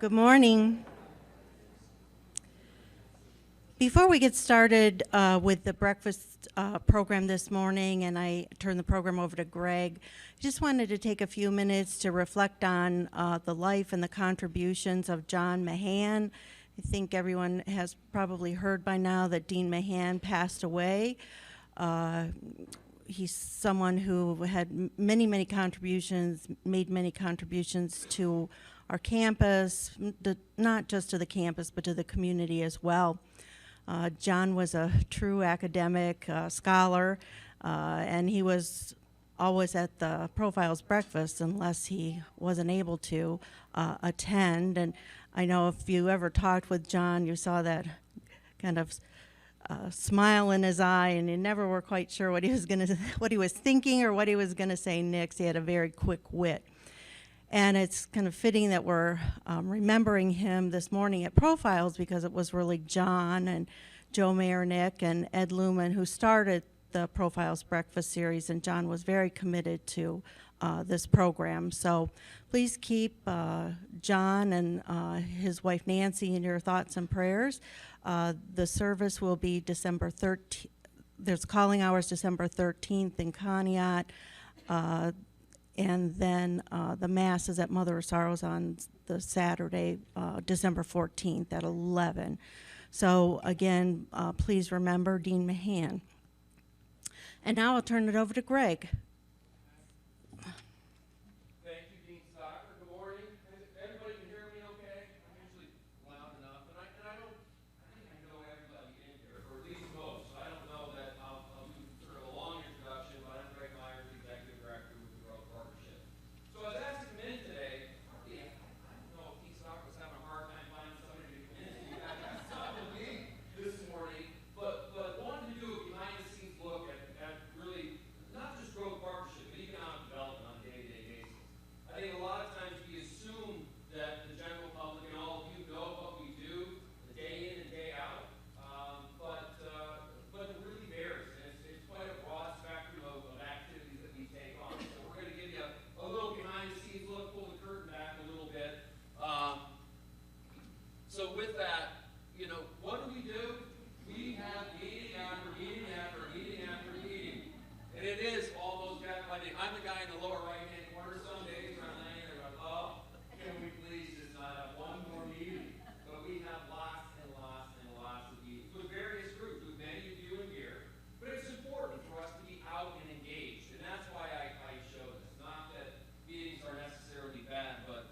Good morning. Before we get started with the breakfast program this morning, and I turn the program over to Greg, I just wanted to take a few minutes to reflect on the life and the contributions of John Mahan. I think everyone has probably heard by now that Dean Mahan passed away. He's someone who had many contributions, made many contributions to our campus, not just to the campus, but to the community as well. John was a true academic scholar, and he was always at the Profiles breakfast unless he wasn't able to attend. And I know if you ever talked with John, you saw that kind of smile in his eye, and you never were quite sure what he was thinking or what he was gonna say next. He had a very quick wit. And it's kind of fitting that we're remembering him this morning at Profiles, because it was really John and Joe Marinick and Ed Luman who started the Profiles Breakfast Series, and John was very committed to this program. So please keep John and his wife Nancy in your thoughts and prayers. The service will be December 13th. There's calling hours December 13th in Conneaut. And then the Mass is at Mother of Sorrows on the Saturday, December 14th at 11. So again, please remember Dean Mahan. And now I'll turn it over to Greg. Thank you, Dean Stocker. Good morning. Everybody can hear me okay? I'm usually loud enough. And I think I know everybody in here, or at least most. So I don't know that I'll do sort of a long introduction, but I'm Greg Myers, the Executive Director with the Growth Partnership. So I was asked to come in today. I don't know if Dean Stocker was having a hard time finding somebody to come in. You guys got stuff with me this morning. But wanted to do a behind-the-scenes look at really not just growth partnership, but economic development on a day-to-day basis. I think a lot of times we assume that the general public and all of you know what we do day in and day out, but it really varies, and it's quite a broad spectrum of activities that we take on. So we're going to give you a little behind-the-scenes look, pull the curtain back a little bit. So with that, what do? We have meeting after meeting after meeting after meeting. And it is almost gaslighting. I'm the guy in the lower right-hand corner. Some days I'm laying there going, oh, can we please just not have one more meeting? But we have lots and lots and lots of meetings with various groups, with many of you in here. But it's important for us to be out and engaged. And that's why I show this. Not that meetings are necessarily bad, but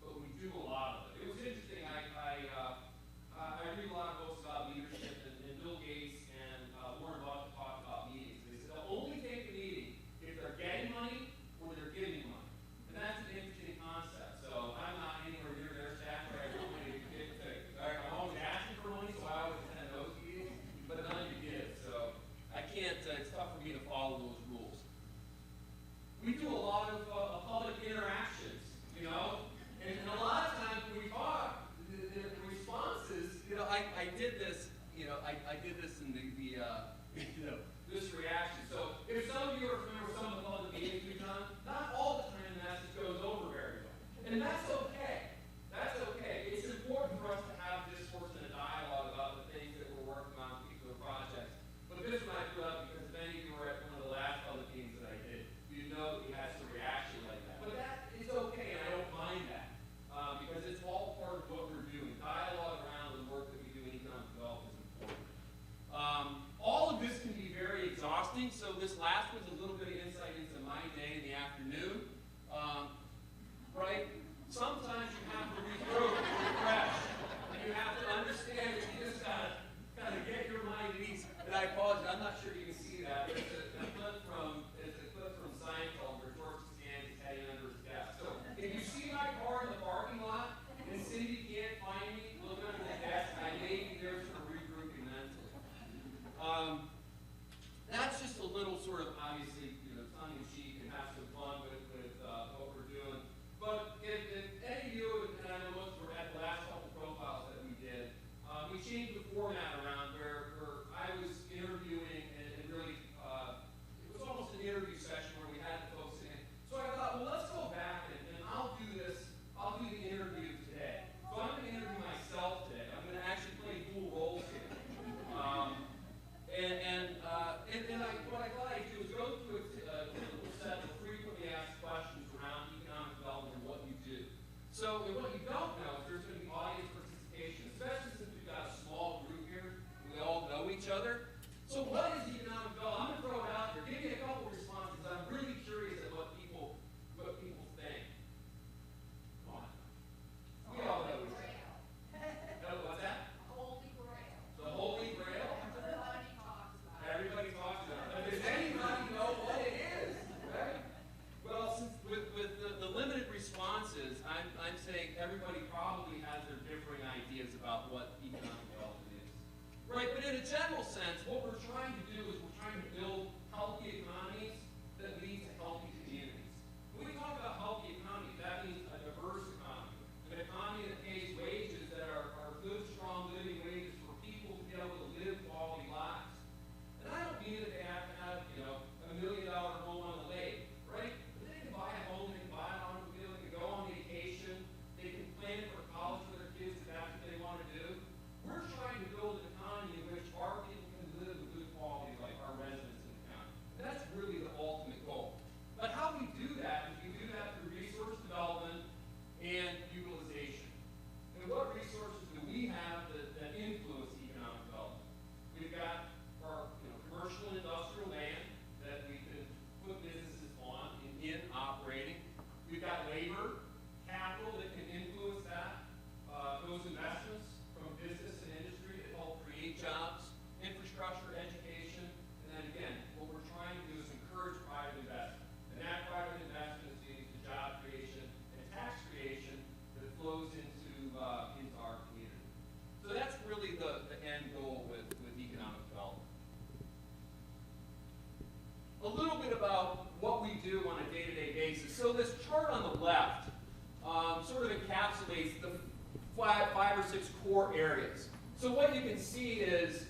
we do a lot of it. It was interesting. I read a lot of books about leadership, and Bill Gates and Warren Buffett talk about meetings. They said they'll only take a meeting if they're getting money or they're giving money. And that's an interesting concept. So I'm not anywhere near their staff where I want money to get things. I'm always asking for money, so I always attend those meetings, but none you give. So I can't, it's tough for me to follow those rules. We do a lot of public interactions, and a lot of times when we talk, the response is, I did this, I did this in this reaction. So if some of you are familiar with some of the public meetings we've done, not all the time the message goes over very well. And that's okay. That's okay. It's important for us to have discourse and a dialogue about the things that we're working on, particular projects. But this one I put up because if any of you were at one of the last public meetings that I did, you know that we had some reaction like that. But that is okay, and I don't mind that. Because it's all part of what we're doing. Dialogue around the work that we do in economic development is important. All of this can be very exhausting, so this last one's a little bit of in a general sense, what we're trying to do is we're trying to build healthy economies that lead to healthy communities. When we talk about healthy economies, that means a diverse economy, an economy that pays wages that are good, strong living wages for people to be able to live quality lives. And I don't mean that they have to have, $1 million home on the lake, right? But they can buy a home, they can buy an automobile, they can go on vacation, they can plan for college for their kids if that's what they want to do. We're trying to build an economy in which our people can live a good quality life, our residents in the county. And that's really the ultimate goal. But how we do that is we do that through resource development and utilization. And what resources do we have that influence economic development? We've got our commercial and industrial land that we can put businesses on in operating. We've got labor, capital that can influence that, those investments from business and industry that help create jobs, infrastructure, education, and then again, what we're trying to do is encourage private investment. And that private investment leads to job creation and tax creation that flows into our community. So that's really the end goal with economic development. A little bit about what we do on a day-to-day basis. So this chart on the left sort of encapsulates the five or six core areas. So what you can see is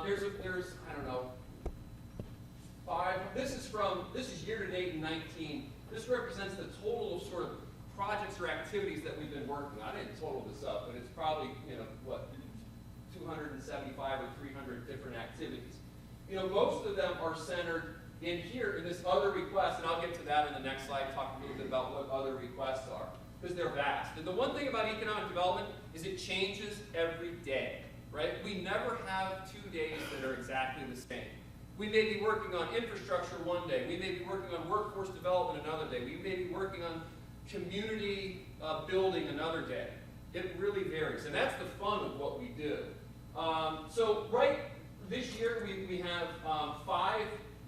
there's I don't know, this is year to date in 19. This represents the total of sort of projects or activities that we've been working on. I didn't total this up, but it's probably 275 or 300 different activities. Most of them are centered in here in this other request, and I'll get to that in the next slide, talk a little bit about what other requests are, because they're vast. And the one thing about economic development is it changes every day, right? We never have 2 days that are exactly the same. We may be working on infrastructure one day. We may be working on workforce development another day. We may be working on community building another day. It really varies, and that's the fun of what we do. So right this year, we have 5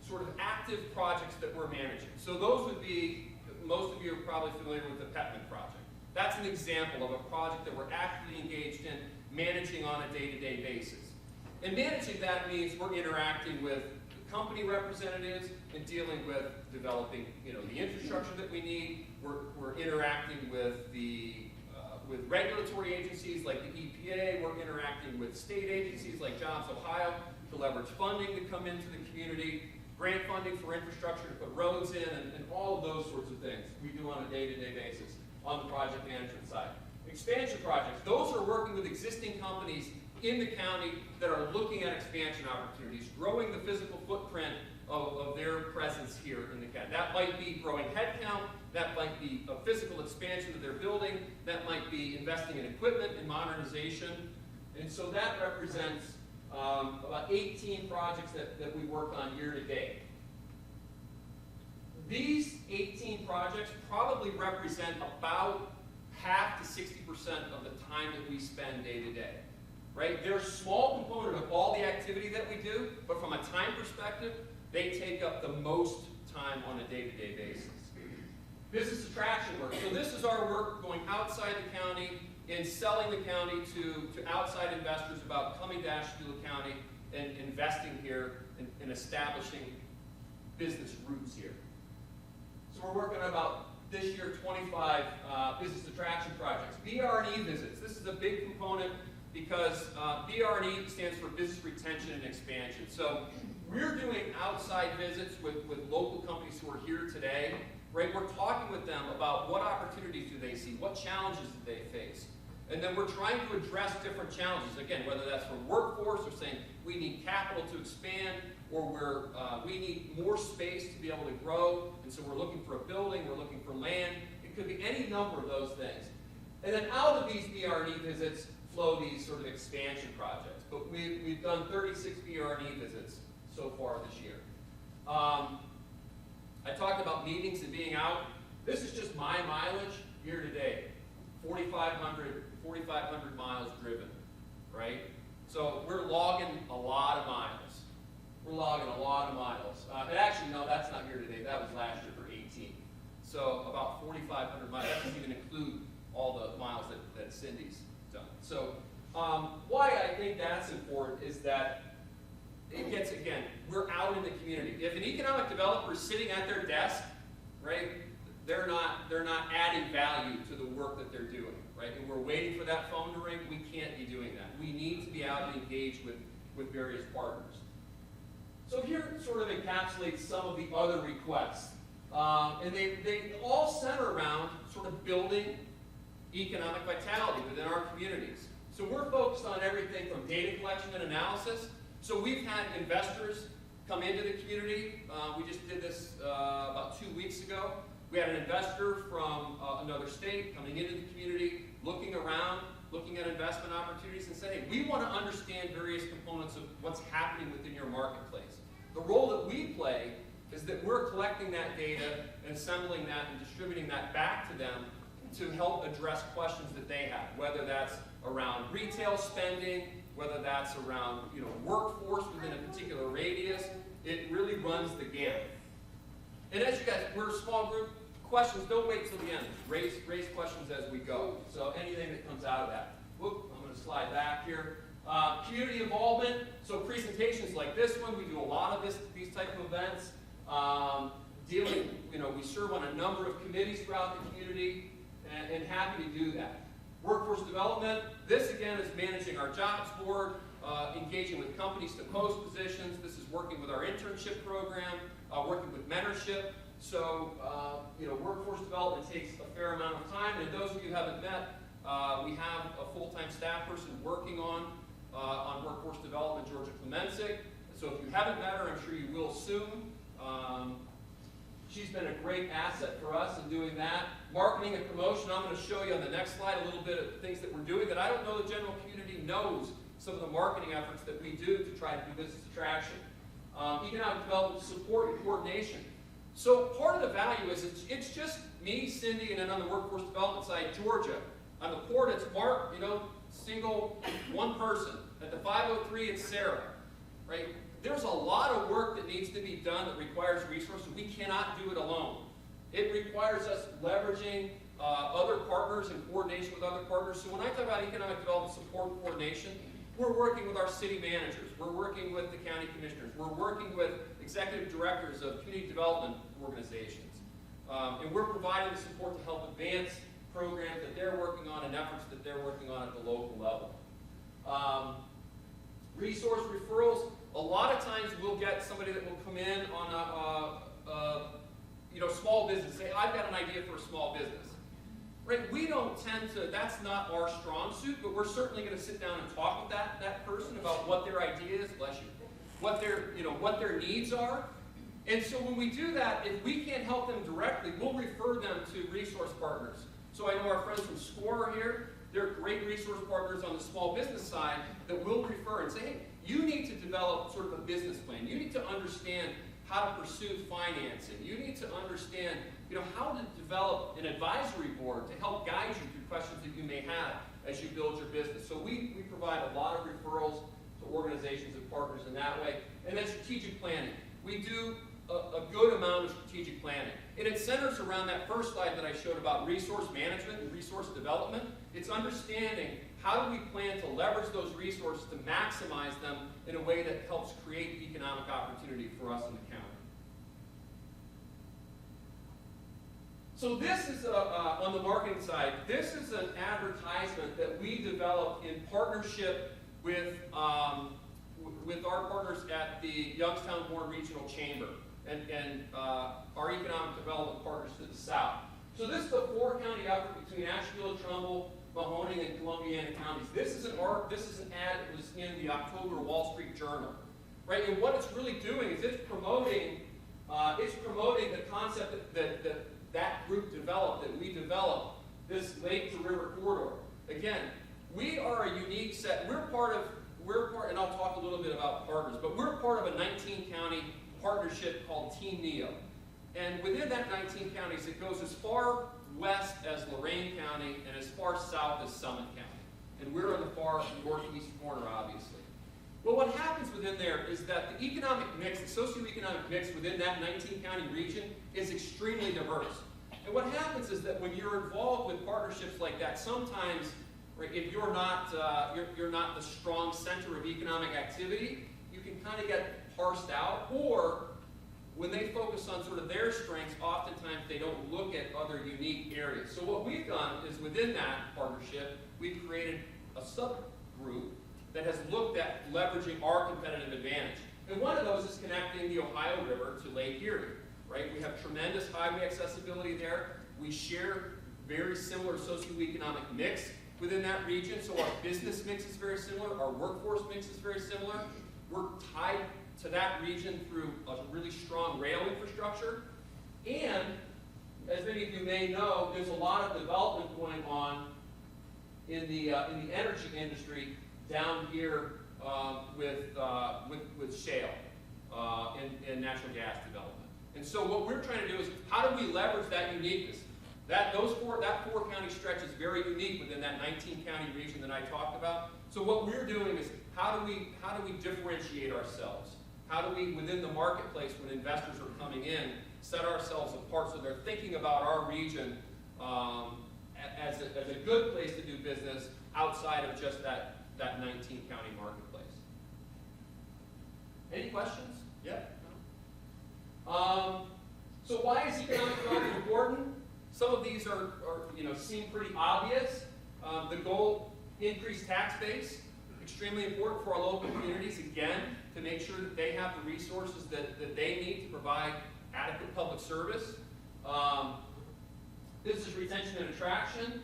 sort of active projects that we're managing. So those would be, most of you are probably familiar with the Petman project. That's an example of a project that we're actively engaged in managing on a day-to-day basis. And managing that means we're interacting with company representatives and dealing with developing, the infrastructure that we need. We're interacting with with regulatory agencies like the EPA. We're interacting with state agencies like Jobs Ohio to leverage funding to come into the community, grant funding for infrastructure to put roads in, and all of those sorts of things we do on a day-to-day basis on the project management side. Expansion projects, those are working with existing companies in the county that are looking at expansion opportunities, growing the physical footprint of their presence here in the county. That might be growing headcount, that might be a physical expansion of their building, that might be investing in equipment and modernization. And so that represents about 18 projects that we work on year to date. These 18 projects probably represent about half to 60% of the time that we spend day to day. Right? They're a small component of all the activity that we do, but from a time perspective, they take up the most time on a day-to-day basis. Business attraction work. So this is our work going outside the county and selling the county to outside investors about coming to Ashtabula County and investing here and establishing business roots here. So we're working on about, this year, 25 business attraction projects. BR&E visits. This is a big component because BR&E stands for business retention and expansion. So we're doing outside visits with local companies who are here today, right? We're talking with them about what opportunities do they see, what challenges do they face. And then we're trying to address different challenges. Again, whether that's for workforce or saying we need capital to expand, or we need more space to be able to grow, and so we're looking for a building, we're looking for land. It could be any number of those things. And then out of these BR&E visits flow these sort of expansion projects. But we've done 36 BR&E visits so far this year. I talked about meetings and being out. This is just my mileage year to date. 4,500 miles driven, right? So we're logging a lot of miles. We're logging a lot of miles. And actually, no, that's not year to date. That was last year for 18. So about 4,500 miles. That doesn't even include all the miles that Cindy's done. So why I think that's important is that it gets, again, we're out in the community. If an economic developer is sitting at their desk, right, they're not adding value to the work that they're doing, right? And we're waiting for that phone to ring. We can't be doing that. We need to be out and engaged with various partners. So here sort of encapsulates some of the other requests. And they all center around sort of building economic vitality within our communities. So we're focused on everything from data collection and analysis. So we've had investors come into the community. We just did this about 2 weeks ago. We had an investor from another state coming into the community, looking around, looking at investment opportunities and saying, we want to understand various components of what's happening within your marketplace. The role that we play is that we're collecting that data and assembling that and distributing that back to them to help address questions that they have, whether that's around retail spending, whether that's around workforce within a particular radius. It really runs the gamut. And as you guys, we're a small group. Questions, don't wait till the end. Raise questions as we go. So anything that comes out of that. Whoop, I'm going to slide back here. Community involvement. So presentations like this one, we do a lot of these type of events. We serve on a number of committees throughout the community, and happy to do that. Workforce development. This again is managing our jobs board, engaging with companies to post positions. This is working with our internship program, working with mentorship. So, workforce development takes a fair amount of time. And those of you who haven't met, we have a full-time staff person working on workforce development, Georgia Clemencic. So if you haven't met her, I'm sure you will soon. She's been a great asset for us in doing that. Marketing and promotion, I'm going to show you on the next slide a little bit of things that we're doing that I don't know the general community knows some of the marketing efforts that we do to try to do business attraction. Economic development support and coordination. So part of the value is it's just me, Cindy, and then on the workforce development side, Georgia. On the port, it's Mark, single, one person. At the 503, it's Sarah, right? There's a lot of work that needs to be done that requires resources. We cannot do it alone. It requires us leveraging other partners and coordination with other partners. So when I talk about economic development support and coordination, we're working with our city managers. We're working with the county commissioners. We're working with executive directors of community development organizations. And we're providing the support to help advance programs that they're working on and efforts that they're working on at the local level. Resource referrals. A lot of times we'll get somebody that will come in on a small business, say, I've got an idea for a small business. Right? We don't tend to, that's not our strong suit, but we're certainly going to sit down and talk with that person about what their idea is, bless you, what their needs are. And so when we do that, if we can't help them directly, we'll refer them to resource partners. So I know our friends from SCORE are here. They're great resource partners on the small business side that we'll refer and say, hey, you need to develop sort of a business plan. You need to understand how to pursue financing. You need to understand, how to develop an advisory board to help guide you through questions that you may have as you build your business. So we provide a lot of referrals to organizations and partners in that way. And then strategic planning. We do a good amount of strategic planning. And it centers around that first slide that I showed about resource management and resource development. It's understanding how do we plan to leverage those resources to maximize them in a way that helps create economic opportunity for us in the county. So this is, on the marketing side, this is an advertisement that we developed in partnership with our partners at the Youngstown-Warren Regional Chamber and our economic development partners to the south. So this is a four-county effort between Ashtabula, Trumbull, Mahoning, and Columbiana counties. This is an ad that was in the October Wall Street Journal, right? And what it's really doing is it's promoting the concept that group developed, that we developed, this lake to river corridor. Again, we are a unique set. We're part, and I'll talk a little bit about partners, but we're part of a 19-county partnership called Team NEO. And within that 19 counties, it goes as far west as Lorain County and as far south as Summit County. And we're in the far northeast corner, obviously. Well, what happens within there is that the economic mix, the socioeconomic mix within that 19-county region is extremely diverse. And what happens is that when you're involved with partnerships like that, sometimes, right, if you're not the strong center of economic activity, you can kind of get parsed out, or when they focus on sort of their strengths, oftentimes they don't look at other unique areas. So what we've done is within that partnership, we've created a subgroup that has looked at leveraging our competitive advantage. And one of those is connecting the Ohio River to Lake Erie, right? We have tremendous highway accessibility there. We share very similar socioeconomic mix within that region, so our business mix is very similar, our workforce mix is very similar. We're tied to that region through a really strong rail infrastructure. And, as many of you may know, there's a lot of development going on in the energy industry down here with shale and natural gas development. And so what we're trying to do is, how do we leverage that uniqueness? That four-county stretch is very unique within that 19-county region that I talked about. So what we're doing is, how do we differentiate ourselves? How do we, within the marketplace, when investors are coming in, set ourselves apart so they're thinking about our region as a good place to do business outside of just that 19-county marketplace? Any questions? Yeah? No? So why is economic development important? Some of these are seem pretty obvious. The goal, increased tax base, extremely important for our local communities, again, to make sure that they have the resources that they need to provide adequate public service. Business retention and attraction.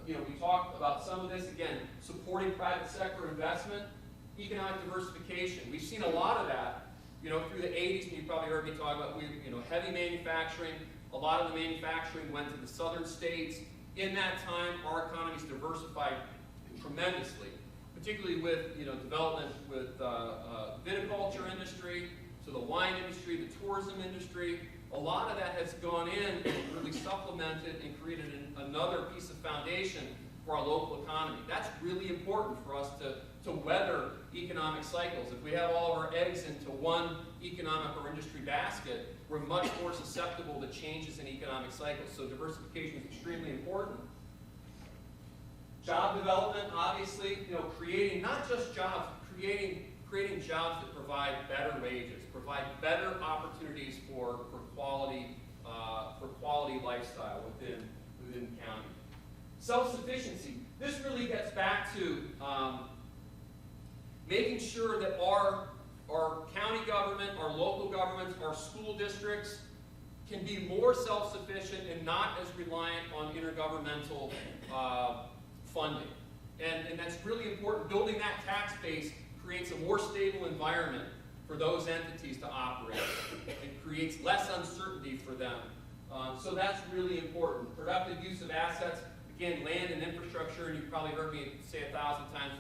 We talked about some of this, again, supporting private sector investment, economic diversification. We've seen a lot of that, through the 80s, and you probably heard me talk about, heavy manufacturing. A lot of the manufacturing went to the southern states. In that time, our economy's diversified tremendously, particularly with development with viticulture industry, so the wine industry, the tourism industry. A lot of that has gone in and really supplemented and created another piece of foundation for our local economy. That's really important for us to weather economic cycles. If we have all of our eggs into one economic or industry basket, we're much more susceptible to changes in economic cycles. So diversification is extremely important. Job development, obviously, creating not just jobs, creating jobs that provide better wages, provide better opportunities for quality lifestyle within the county. Self-sufficiency. This really gets back to making sure that our county government, our local governments, our school districts can be more self-sufficient and not as reliant on intergovernmental funding. And that's really important. Building that tax base creates a more stable environment for those entities to operate. It creates less uncertainty for them. So that's really important. Productive use of assets, again, land and infrastructure, and you've probably heard me say 1,000 times,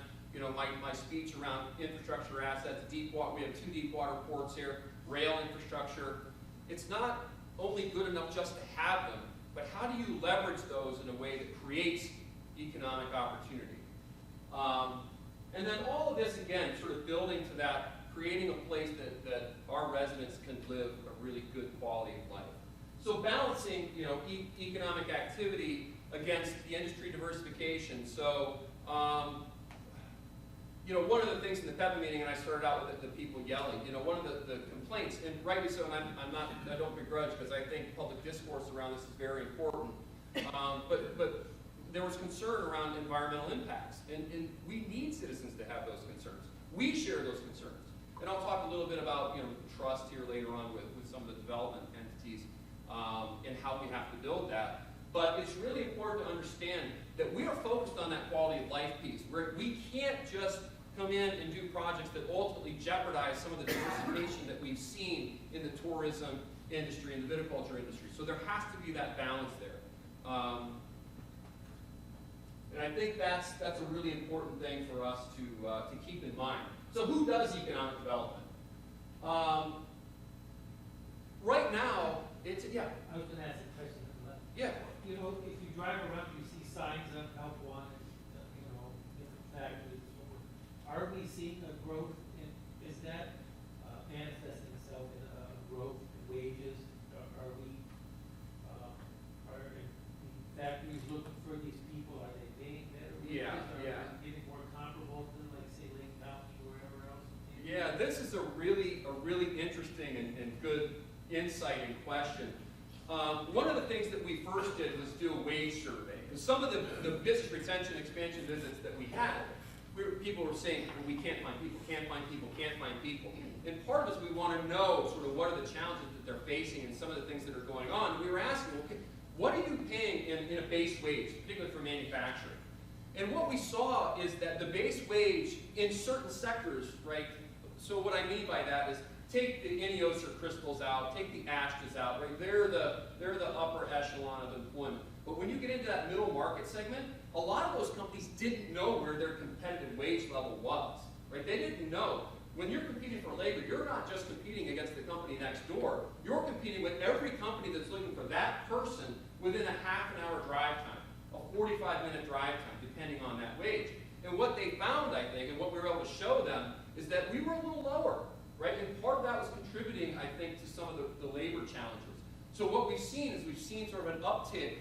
my speech around infrastructure assets. We have 2 deep water ports here, rail infrastructure. It's not only good enough just to have them, but how do you leverage those in a way that creates economic opportunity? And then all of this, again, sort of building to that, creating a place that our residents can live a really good quality of life. So balancing, economic activity against the industry diversification. So, one of the things in the PEPA meeting, and I started out with the people yelling, one of the complaints, and rightly so, and I don't begrudge, because I think public discourse around this is very important. But there was concern around environmental impacts, and we need citizens to have those concerns. We share those concerns. And I'll talk a little bit about trust here later on with some of the development entities and how we have to build that. But it's really important to understand that we are focused on that quality of life piece. We can't just come in and do projects that ultimately jeopardize some of the diversification that we've seen in the tourism industry and the viticulture industry. So there has to be that balance there. And I think that's a really important thing for us to keep in mind. So who does economic development? Right now, it's, yeah. I was going to ask a question. Yeah. If you drive around, you see signs of help wanted, different factories. Are we seeing a growth is that manifesting itself in a growth in wages? Are the factories looking for these people? Are they paying better wages? Yeah. Are they getting more comparable to, like, say, Lake County or wherever else? Yeah, this is a really interesting and good insight and question. One of the things that we first did was do a wage survey. Because some of the business retention expansion visits that we had, people were saying, well, we can't find people, can't find people, can't find people. And part of us, we want to know sort of what are the challenges that they're facing and some of the things that are going on. And we were asking, okay, what are you paying in a base wage, particularly for manufacturing? And what we saw is that the base wage in certain sectors, right, so what I mean by that is take the INEOS or Crystals out, take the Ashtas out, right, they're the upper echelon of employment. But when you get into that middle market segment, a lot of those companies didn't know where their competitive wage level was, right? They didn't know. When you're competing for labor, you're not just competing against the company next door. You're competing with every company that's looking for that person within a half-an-hour drive time, a 45-minute drive time, depending on that wage. And what they found, I think, and what we were able to show them, is that we were a little lower, right? And part of that was contributing, I think, to some of the labor challenges. So what we've seen is we've seen sort of an uptick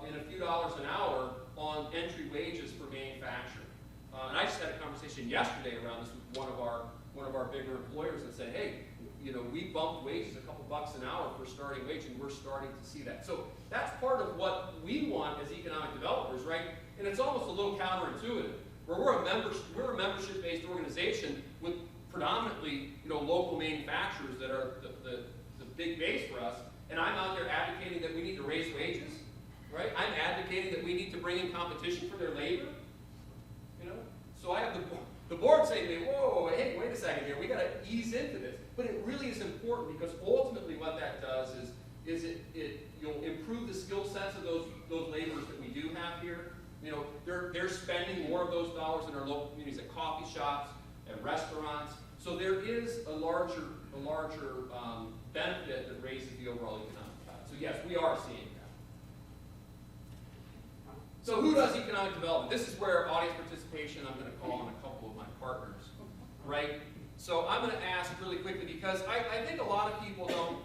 in a few dollars an hour on entry wages for manufacturing. And I just had a conversation yesterday around this with one of our bigger employers that said, hey, you know, we bumped wages a couple bucks an hour for starting wage, and we're starting to see that. So that's part of what we want as economic developers, right? And it's almost a little counterintuitive, where we're a membership-based organization with predominantly, you know, local manufacturers that are the big base for us, and I'm out there advocating that we need to raise wages, right? I'm advocating that we need to bring in competition for their labor, you know? So I have the board saying to me, whoa, hey, wait a second here, we got to ease into this. But it really is important, because ultimately what that does is you'll improve the skill sets of those laborers that we do have here. You know, they're spending more of those dollars in our local communities at coffee shops, at restaurants. So there is a larger benefit that raises the overall economic value. So yes, we are seeing that. So who does economic development? This is where audience participation, I'm going to call on a couple of my partners, right? So I'm going to ask really quickly, because I think a lot of people don't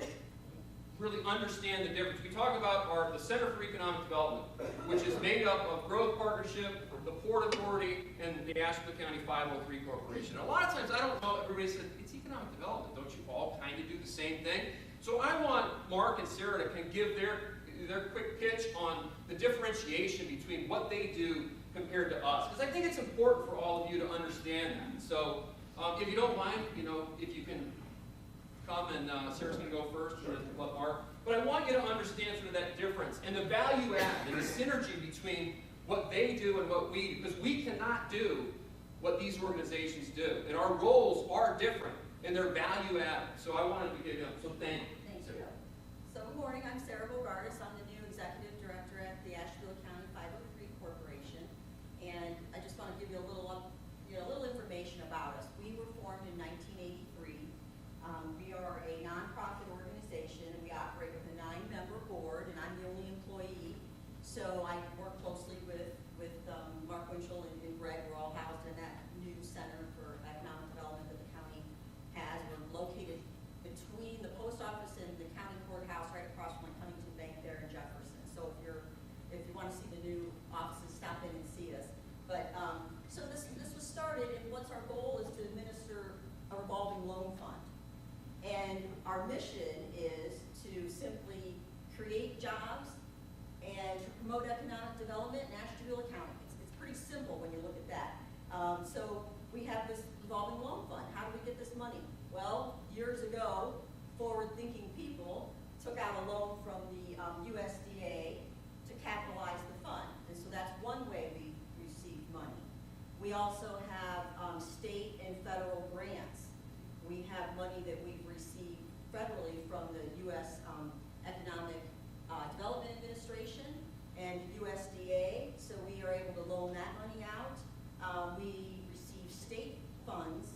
really understand the difference. We talk about the Center for Economic Development, which is made up of Growth Partnership, the Port Authority, and the Ashtabula County 503 Corporation. And a lot of times, I don't know, everybody says, it's economic development. Don't you all kind of do the same thing? So I want Mark and Sarah to kind of give their quick pitch on the differentiation between what they do compared to us. Because I think it's important for all of you to understand that. So if you don't mind, you know, if you can come, and Sarah's going to go first, and let Mark. But I want you to understand sort of that difference and the value add and the synergy between what they do and what we do, because we cannot do what these organizations do, and our roles are different and they're value added. So I wanted to give you, so thank you. Thank you. So good morning, I'm Sarah Bogardus. I'm the new executive director at the Ashtabula County 503 Corporation, and I just want to give you a little information about us. We were formed in 1983. We are a nonprofit organization, and we operate with a 9-member board, and I'm the only employee. So I work closely with Mark Winchell and Greg. We're all housed in that new Center for Economic Development that the county has. We're located between the post office and the county courthouse, right across from the Huntington Bank there in Jefferson. So if you want to see the new offices, stop in and see us. But so this was started, and what's our goal is to administer a revolving loan fund. And our mission is to simply create jobs and to promote economic development in Ashtabula County. It's pretty simple when you look at that. So we have this revolving loan fund. How do we get this money? Well, years ago, forward-thinking people took out a loan from the USDA to capitalize the fund. And so that's one way we receive money. We also have state and federal grants. We have money that we've received federally from the U.S. Economic Development Administration and USDA, so we are able to loan that money out. We receive state funds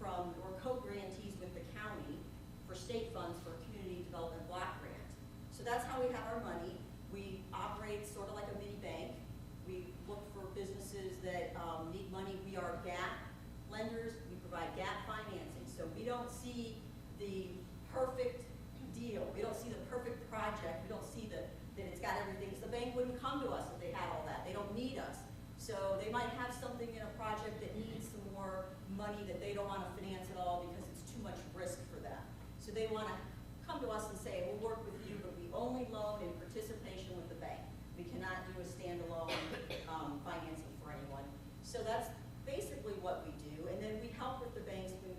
we're co-grantees with the county for state funds for community development block grant. So that's how we have our money. We operate sort of like a mini bank. We look for businesses that need money. We are gap lenders. We provide gap financing. So we don't see the perfect deal. We don't see the perfect project. We don't see that it's got everything. Because the bank wouldn't come to us if they had all that. They don't need us. So they might have something in a project that needs some more money that they don't want to finance at all because do a standalone financing for anyone. So that's basically what we do, and then we help with the banks when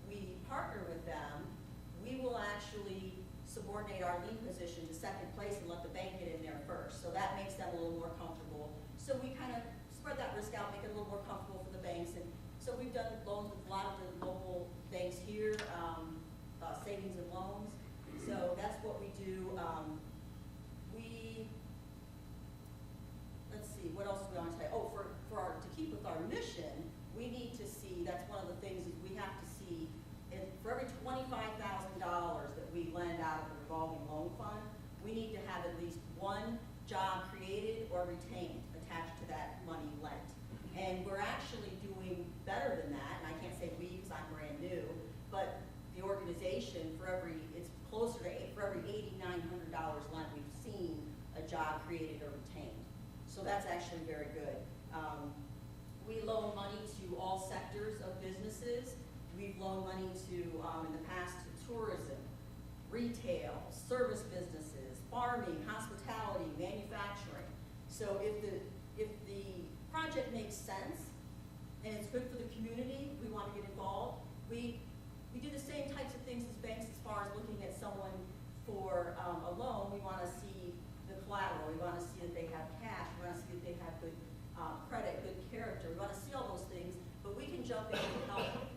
we partner with them. We will actually subordinate our lien position to second place and let the bank get in there first. So that makes them a little more comfortable. So we kind of spread that risk out, make it a little more comfortable for the banks. And so we've done loans with a lot of the local banks here, savings and loans. So that's what we do. Let's see, what else do we want to say? Oh, to keep with our mission, we need to see, that's one of the things is we have to see, for every $25,000 that we lend out of the revolving loan fund, we need to have at least one job created or retained attached to that money lent. And we're actually doing better than that, and I can't say we because I'm brand new, but the organization, it's closer to, for every $8,900 lent, we've seen a job created or retained. So that's actually very good. We loan money to all sectors of businesses. We've loaned money to, in the past, to tourism, retail, service businesses, farming, hospitality, manufacturing. So if the project makes sense and it's good for the community, we want to get involved. We do the same types of things as banks as far as looking at someone for a loan. We want to see the collateral. We want to see that they have cash. We want to see that they have good credit, good character. We want to see all those things, but we can jump in and help them.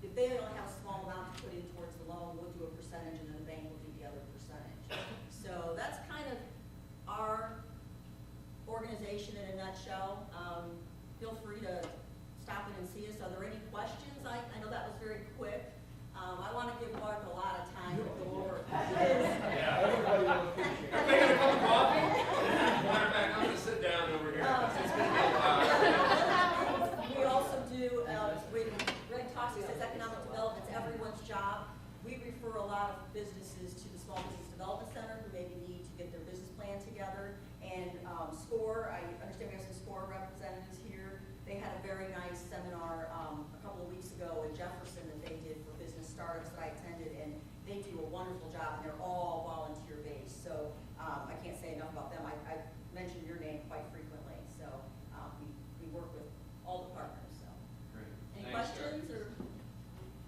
If they only have a small amount to put in towards the loan, we'll do a percentage, and then the bank will do the other percentage. So that's kind of our organization in a nutshell. Feel free to stop in and see us. Are there any questions? I know that was very quick. I want to give Mark a lot of time to go over his. Yeah. Everybody will appreciate it. Making a cup of coffee? Matter of fact, I'm going to sit down over here. It's going to be a while. We also do, when Greg talks, he says economic development is everyone's job. We refer a lot of businesses to the Small Business Development Center who maybe need to get their business plan together. And SCORE, I understand we have some SCORE representatives here. They had a very nice seminar a couple of weeks ago in Jefferson that they did for business startups that I attended, and they do a wonderful job, and they're all volunteer-based. So I can't say enough about them. I mention your name quite frequently. So we work with all the partners. So. Great. Any Thanks, questions? Sarah. Or?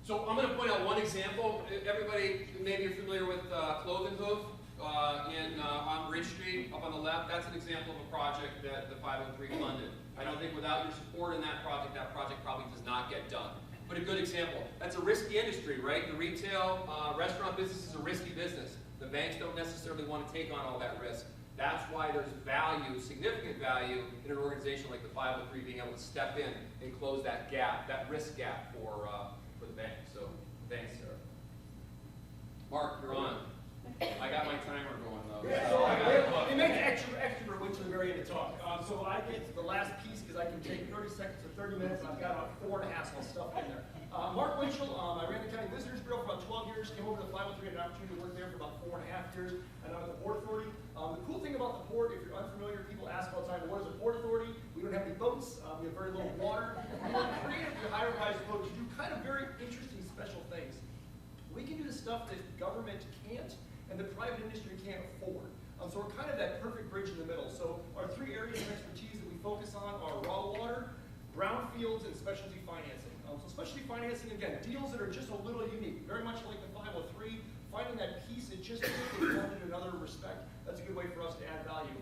So I'm going to point out one example. Everybody, maybe you're familiar with Clothing Hoof on Bridge Street, up on the left. That's an example of a project that the 503 funded. I don't think without your support in that project probably does not get done. But a good example. That's a risky industry, right? The retail restaurant business is a risky business. The banks don't necessarily want to take on all that risk. That's why there's value, significant value, in an organization like the 503 being able to step in and close that gap, that risk gap for the bank. So thanks, Sarah. Mark, you're on. I got my timer going though. Yeah, so it makes extra for wait till the very end to talk. So I get to the last piece because I can take 30 seconds to 30 minutes, and I've got about 4 hassle stuff in there. Mark Winchell, I ran the County Visitors Bureau for about 12 years, came over to the 503, had an opportunity to work there for about 4.5 years, and I'm at the Port Authority. The cool thing about the port, if you're unfamiliar, people ask all the time, what is a Port Authority? We don't have any boats, we have very little water. We're creative with higher-rise boats to do kind of very interesting special things. We can do the stuff that government can't and the private industry can't afford. So we're kind of that perfect bridge in the middle. So our 3 areas of expertise that we focus on are raw water, brownfields, and specialty financing. So specialty financing, again, deals that are just a little unique, very much like the 503, finding that piece that just isn't in another respect. That's a good way for us to add value.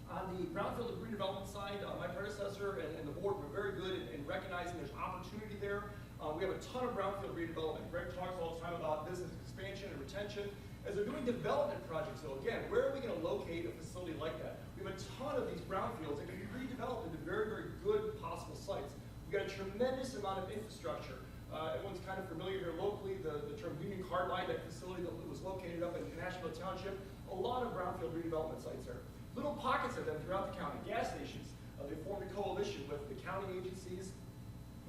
On the brownfield and redevelopment side, my predecessor and the board were very good in recognizing there's opportunity there. We have a ton of brownfield redevelopment. Greg talks all the time about business expansion and retention. As they're doing development projects, though, again, where are we going to locate a facility like that? We have a ton of these brownfields that can be redeveloped into very, very good possible sites. We've got a tremendous amount of infrastructure. Everyone's kind of familiar here locally, the term Union Carbide, that facility that was located up in Ashtabula Township. A lot of brownfield redevelopment sites there. Little pockets of them throughout the county, gas stations. They formed a coalition with the county agencies,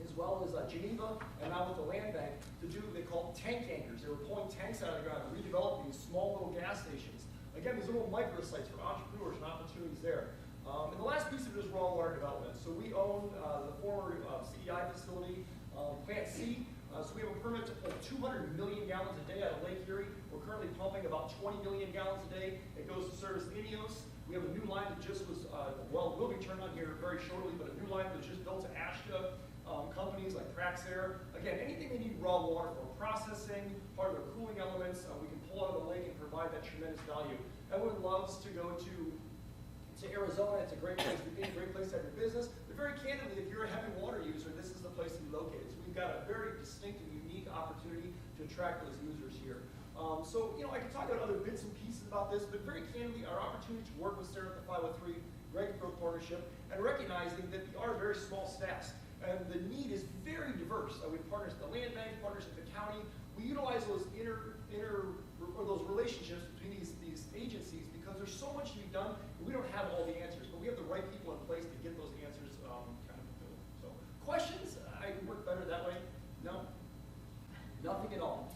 as well as Geneva, and now with the land bank, to do what they call tank anchors. They were pulling tanks out of the ground and redeveloping these small little gas stations. Again, these little microsites for entrepreneurs and opportunities there. And the last piece of it is raw water development. So we own the former CEI facility, Plant C. So we have a permit to pull 200 million gallons a day out of Lake Erie. We're currently pumping about 20 million gallons a day. It goes to service Ineos. We have a new line that just was, will be turned on here very shortly, but a new line that was just built to Ashtabula. Companies like Praxair, again, anything they need raw water for processing, part of their cooling elements, we can pull out of the lake and provide that tremendous value. Everyone loves to go to Arizona. It's a great place to be, a great place to have your business. But very candidly, if you're a heavy water user, this is the place to be located. So we've got a very distinct and unique opportunity to attract those users here. So, I can talk about other bits and pieces about this, but very candidly, our opportunity to work with Sarah at the 503 Great Growth Partnership, and recognizing that we are very small staffs, and the need is very diverse. We have partners at the land bank, partners at the county. We utilize those those relationships between these agencies because there's so much to be done, and we don't have all the answers, but we have the right people in place to get those answers kind of fulfilled. So, questions? I work better that way? No? Nothing at all.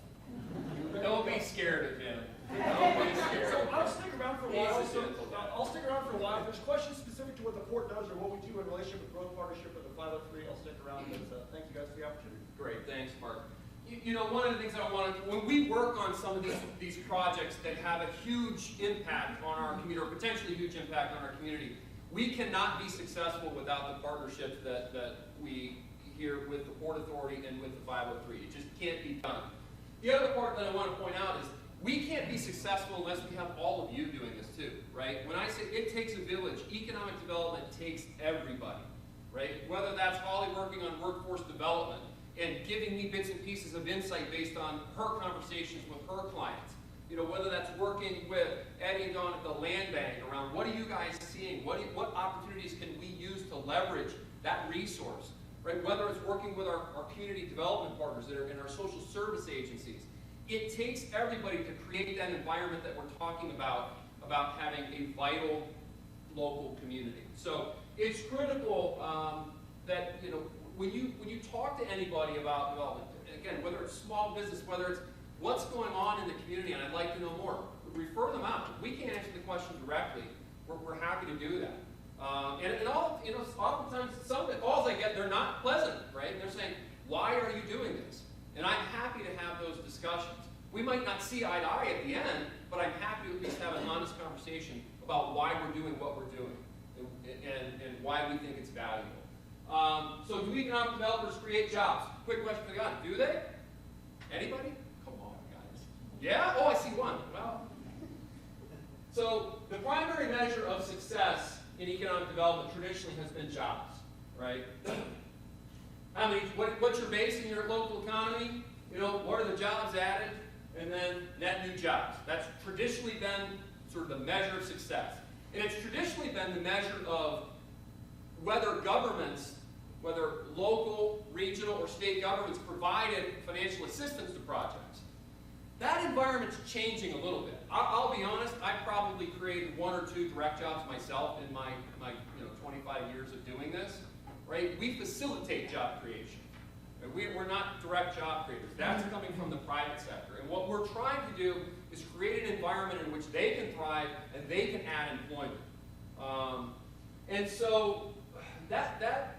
Don't be scared of him. So Don't be scared. I'll stick around for a while. He's a gentle guy. I'll stick around for a while. If there's questions specific to what the port does or what we do in relationship with Growth Partnership or the 503, I'll stick around. But thank you guys for the opportunity. Great, thanks, Mark. One of the things I want to, when we work on some of these projects that have a huge impact on our community, or potentially huge impact on our community, we cannot be successful without the partnerships that we here with the Port Authority and with the 503. It just can't be done. The other part that I want to point out is we can't be successful unless we have all of you doing this too, right? When I say it takes a village, economic development takes everybody, right? Whether that's Holly working on workforce development and giving me bits and pieces of insight based on her conversations with her clients, whether that's working with Eddie and Dawn at the land bank around what are you guys seeing, what opportunities can we use to leverage that resource, right? Whether it's working with our community development partners that are in our social service agencies. It takes everybody to create that environment that we're talking about having a vital local community. So it's critical that, when you talk to anybody about development, again, whether it's small business, whether it's what's going on in the community, and I'd like to know more, refer them out. We can't answer the question directly. We're happy to do that. And oftentimes, some of the calls I get, they're not pleasant, right? They're saying, why are you doing this? And I'm happy to have those discussions. We might not see eye to eye at the end, but I'm happy to at least have an honest conversation about why we're doing what we're doing and why we think it's valuable. So do economic developers create jobs? Quick question for the audience. Do they? Anybody? Come on, guys. Yeah? Oh, I see one. Well, so the primary measure of success in economic development traditionally has been jobs, right? What's your base in your local economy? What are the jobs added? And then net new jobs. That's traditionally been sort of the measure of success. And it's traditionally been the measure of whether governments, whether local, regional, or state governments provided financial assistance to projects. That environment's changing a little bit. I'll be honest, I probably created 1 or 2 direct jobs myself in my 25 years of doing this. Right? We facilitate job creation. We're not direct job creators. That's coming from the private sector. And what we're trying to do is create an environment in which they can thrive and they can add employment. And so that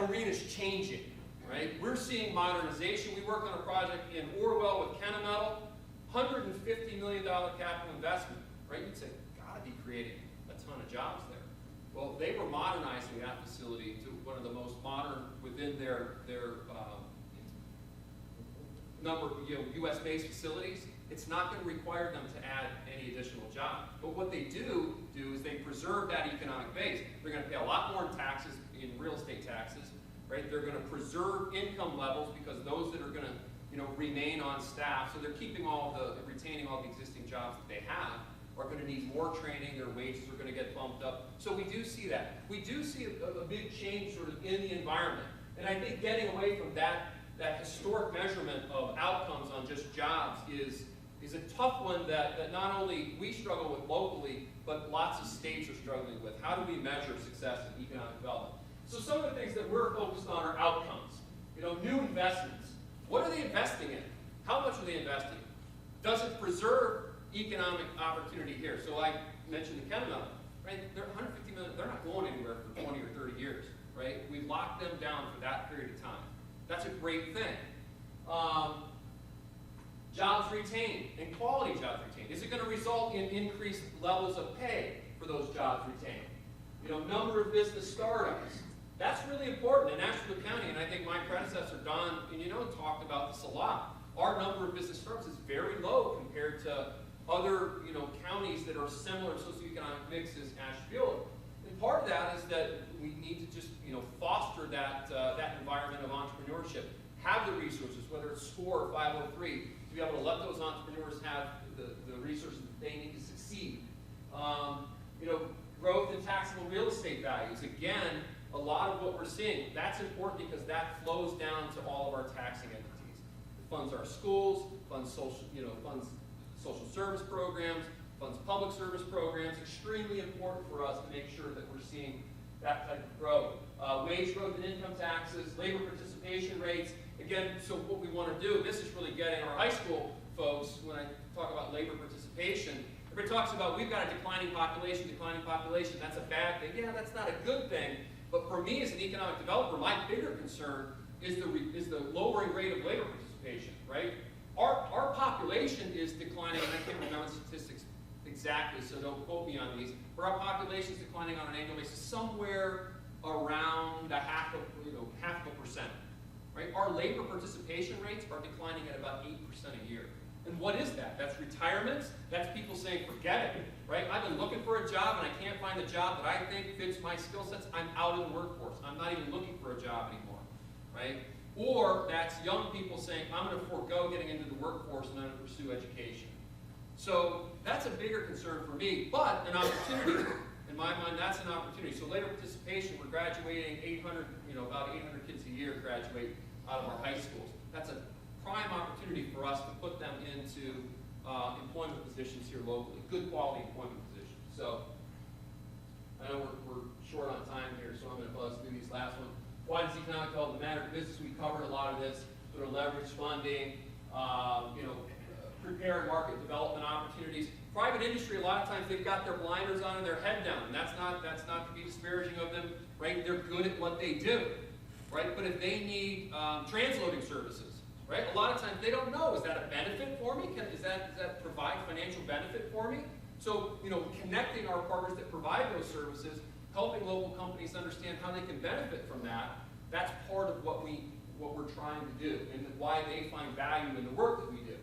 arena's changing, right? We're seeing modernization. We work on a project in Orwell with Kennemetal, $150 million capital investment, right? You'd say, gotta be creating a ton of jobs there. Well, they were modernizing that facility to one of the most modern within their number of U.S.-based facilities. It's not going to require them to add any additional jobs. But what they do is they preserve that economic base. They're going to pay a lot more in taxes, in real estate taxes, right? They're going to preserve income levels because those that are going to remain on staff, so they're retaining all the existing jobs that they have, are going to need more training, their wages are going to get bumped up. So we do see that. We do see a big change sort of in the environment. And I think getting away from that historic measurement of outcomes on just jobs is a tough one that not only we struggle with locally, but lots of states are struggling with. How do we measure success in economic development? So some of the things that we're focused on are outcomes. New investments. What are they investing in? How much are they investing? Does it preserve economic opportunity here? So I mentioned the Kennemetal, right? They're $150 million. They're not going anywhere for 20 or 30 years, right? We've locked them down for that period of time. That's a great thing. Jobs retained and quality jobs retained. Is it going to result in increased levels of pay for those jobs retained? You know, number of business startups. That's really important in Ashtabula County, and I think my predecessor, Don, talked about this a lot. Our number of business startups is very low compared to other, counties that are similar socioeconomic mix as Ashtabula. And part of that is that we need to just, foster that, that environment of entrepreneurship. Have the resources, whether it's SCORE or 503, to be able to let those entrepreneurs have the resources that they need to succeed. Growth in taxable real estate values. Again, a lot of what we're seeing, that's important because that flows down to all of our taxing entities. It funds our schools, funds social service programs, funds public service programs. Extremely important for us to make sure that we're seeing that type of growth. Wage growth and income taxes, labor participation rates. Again, so what we want to do, this is really getting our high school folks, when I talk about labor participation, everybody talks about we've got a declining population, that's a bad thing. Yeah, that's not a good thing. But for me as an economic developer, my bigger concern is the lowering rate of labor participation, right? Our population is declining, and I can't remember the statistics exactly, so don't quote me on these, but our population is declining on an annual basis somewhere around half of a percent, right? Our labor participation rates are declining at about 8% a year. And what is that? That's retirements. That's people saying, forget it, right? I've been looking for a job and I can't find the job that I think fits my skill sets. I'm out of the workforce. I'm not even looking for a job anymore, right? Or that's young people saying, I'm going to forego getting into the workforce and I'm going to pursue education. So that's a bigger concern for me, but an opportunity. In my mind, that's an opportunity. So labor participation, we're graduating 800, about 800 kids a year graduate out of our high schools. That's a prime opportunity for us to put them into employment positions here locally, good quality employment positions. So I know we're short on time here, so I'm going to buzz through these last ones. Why does economic development matter to business? We covered a lot of this, sort of leverage funding, prepare and market development opportunities. Private industry, a lot of times they've got their blinders on and their head down, and that's not to be disparaging of them, right? They're good at what they do, right? But if they need transloading services, right? A lot of times they don't know, is that a benefit for me? Does that provide financial benefit for me? So, connecting our partners that provide those services, helping local companies understand how they can benefit from that, that's part of what we're trying to do and why they find value in the work that we do.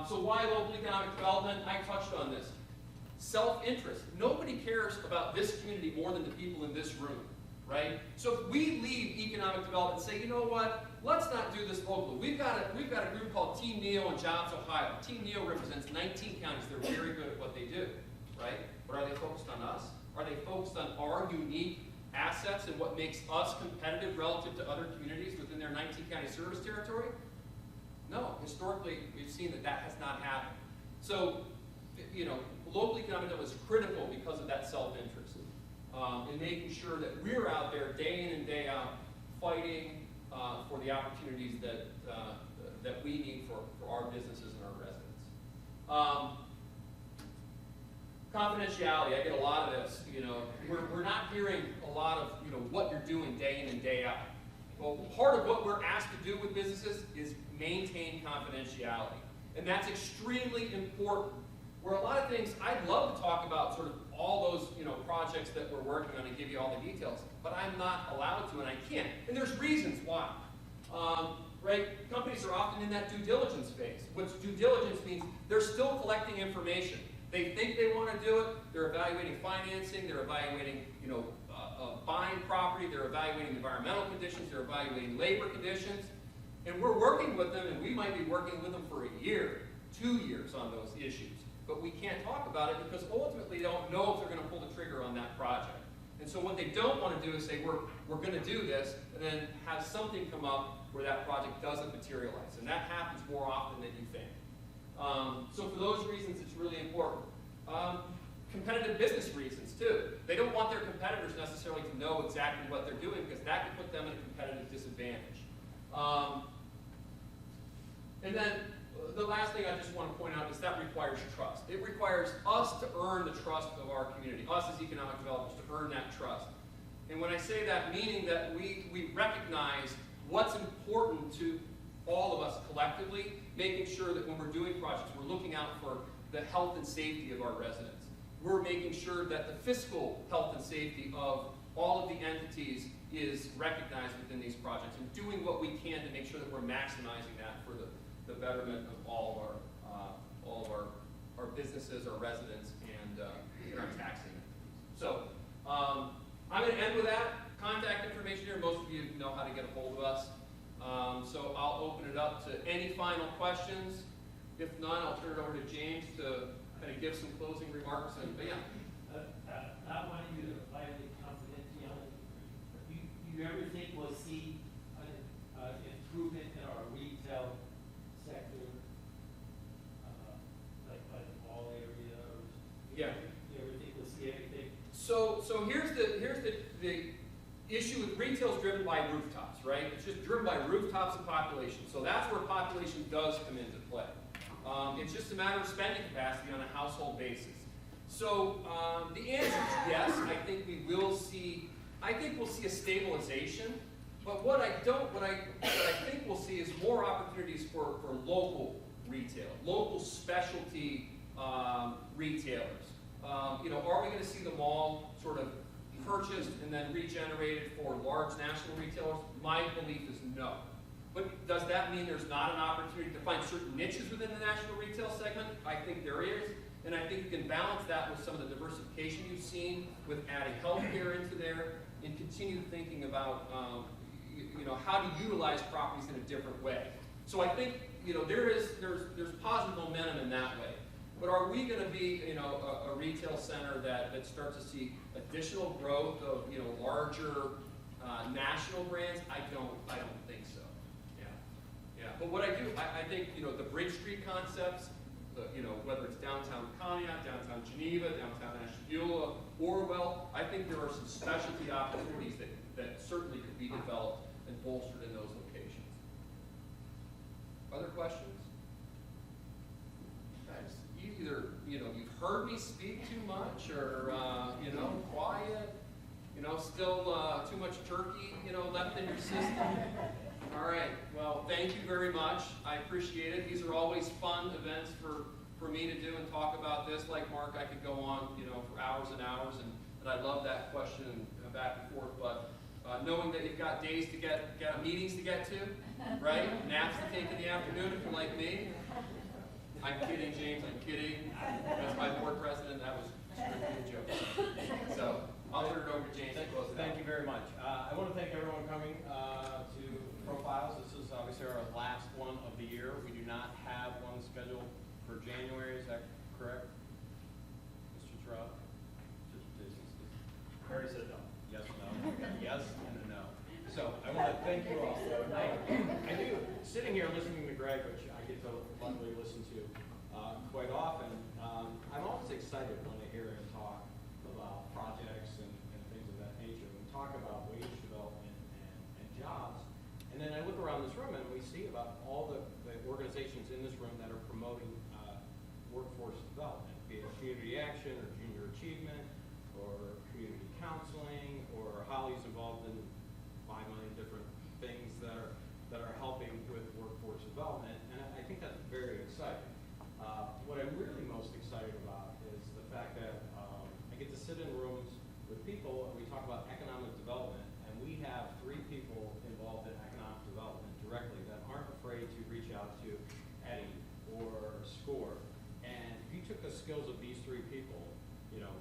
So why local economic development? I touched on this. Self-interest. Nobody cares about this community more than the people in this room, right? So if we leave economic development and say, you know what, let's not do this locally. We've got a group called Team NEO in Jobs, Ohio. Team NEO represents 19 counties. They're very good at what they do, right? But are they focused on us? Are they focused on our unique assets and what makes us competitive relative to other communities within their 19-county service territory? No. Historically, we've seen that has not happened. So, local economic development is critical because of that self-interest in making sure that we're out there day in and day out fighting for the opportunities that we need for our businesses and our residents. Confidentiality, I get a lot of this. We're not hearing a lot of what you're doing day in and day out. Well, part of what we're asked to do with businesses is maintain confidentiality, and that's extremely important. Where a lot of things, I'd love to talk about sort of all those projects that we're working on and give you all the details, but I'm not allowed to and I can't. And there's reasons why. Right? Companies are often in that due diligence phase. What's due diligence means they're still collecting information. They think they want to do it. They're evaluating financing. They're evaluating, buying property. They're evaluating environmental conditions. They're evaluating labor conditions. And we're working with them, and we might be working with them for a year, 2 years on those issues. But we can't talk about it because ultimately they don't know if they're going to pull the trigger on that project. And so what they don't want to do is say, we're going to do this, and then have something come up where that project doesn't materialize. And that happens more often than you think. So for those reasons, it's really important. Competitive business reasons, too. They don't want their competitors necessarily to know exactly what they're doing because that could put them at a competitive disadvantage. And then the last thing I just want to point out is that requires trust. It requires us to earn the trust of our community, us as economic developers to earn that trust. And when I say that, meaning that we recognize what's important to all of us collectively, making sure that when we're doing projects, we're looking out for the health and safety of our residents. We're making sure that the fiscal health and safety of all of the entities is recognized within these projects, and doing what we can to make sure that we're maximizing that for the betterment of all of our businesses, our residents, and our taxing entities. So I'm going to end with that. Contact information here. Most of you know how to get a hold of us. So I'll open it up to any final questions. If none, I'll turn it over to James to kind of give some closing remarks. And but yeah. I wanted you to violate confidentiality. You ever think we'll see an improvement in our retail sector, like by the mall area? Or Yeah. You ever think we'll see anything? So here's the issue with retail is driven by rooftops, right? It's just driven by rooftops and population. So that's where population does come into play. It's just a matter of spending capacity on a household basis. So the answer is yes. I think we'll see a stabilization. But what I think we'll see is more opportunities for local retail, local specialty retailers. Are we going to see the mall sort of purchased and then regenerated for large national retailers? My belief is no. But does that mean there's not an opportunity to find certain niches within the national retail segment? I think there is. And I think you can balance that with some of the diversification you've seen with adding healthcare into there and continue thinking about how to utilize properties in a different way. So I think there's positive momentum in that way. But are we going to be a retail center that starts to see additional growth of larger national brands? I don't think so. Yeah. But what I think the Bridge Street concepts, whether it's downtown Conneaut, downtown Geneva, downtown Ashtabula, Orwell, I think there are some specialty opportunities that certainly could be developed and bolstered in those locations. Other questions? Guys, either you've heard me speak too much, or quiet. Still too much turkey left in your system. All right. Well, thank you very much. I appreciate it. These are always fun events for me to do and talk about this. Like Mark, I could go on for hours and hours, and I love that question back and forth. But knowing that you've got days to get meetings to get to, right? Naps to take in the afternoon if you're like me. I'm kidding, James. I'm kidding. As my board president, that was strictly a joke. So I'll turn it over to James to close it out. Thank you very much. I want to thank everyone coming to Profiles. This is obviously our last one of the year. We do not have one scheduled for January. Is that correct, Mr. Trout? Mary said no. Yes, no. Yes, and a no. So I want to thank you all. I do, sitting here listening to Greg, which I get to luckily listen to quite often, I'm always excited when I hear him talk about projects and things of that nature. We talk about wage development and jobs. And then I look around this room and we see about all the organizations in this room that are promoting workforce development, be it community action or junior achievement or community counseling, or Holly's involved in 5 million different things that are helping with workforce development. And I think that's very exciting. What I'm really most excited about is the fact that I get to sit in rooms with people and we talk about economic development, and we have 3 people involved in economic development directly that aren't afraid to reach out to Eddie or SCORE. And if you took the skills of these 3 people,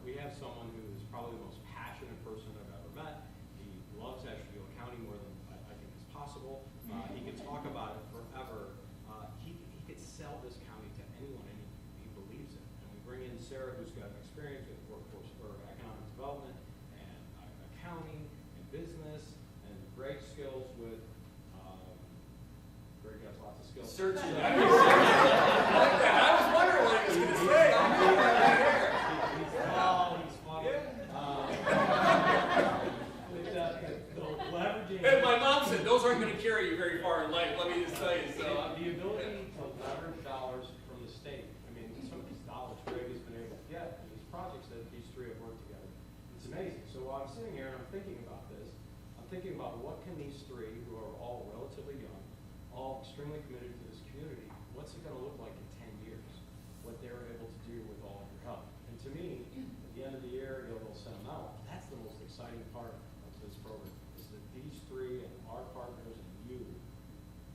we have someone who is probably the most passionate person I've ever met. He loves Ashtabula County more than I think is possible. He could talk about it forever. He could sell this county to anyone he believes in. And we bring in Sarah, who's got experience with workforce or economic development and accounting and business, and Greg's skills with Greg has lots of skills. Searching. I was wondering what he was going to say. I'm going right here. He's tall, he's funny. Hey, my mom said those aren't going to carry you very far in life. Let me just tell you. So the ability to leverage dollars from the state. I mean, some of these dollars Greg has been able to get in these projects that these 3 have worked together. It's amazing. So while I'm sitting here and I'm thinking about this, I'm thinking about what can these 3, who are all relatively young, all extremely committed to this community, what's it gonna look like in 10 years? What they're able to do with all of your help. And to me, at the end of the year, you'll send them out. That's the most exciting part of this program, is that these three and our partners and you,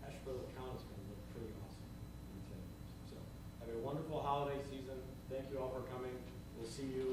Ashtabula County is gonna look pretty awesome in 10 years. So, have a wonderful holiday season. Thank you all for coming. We'll see you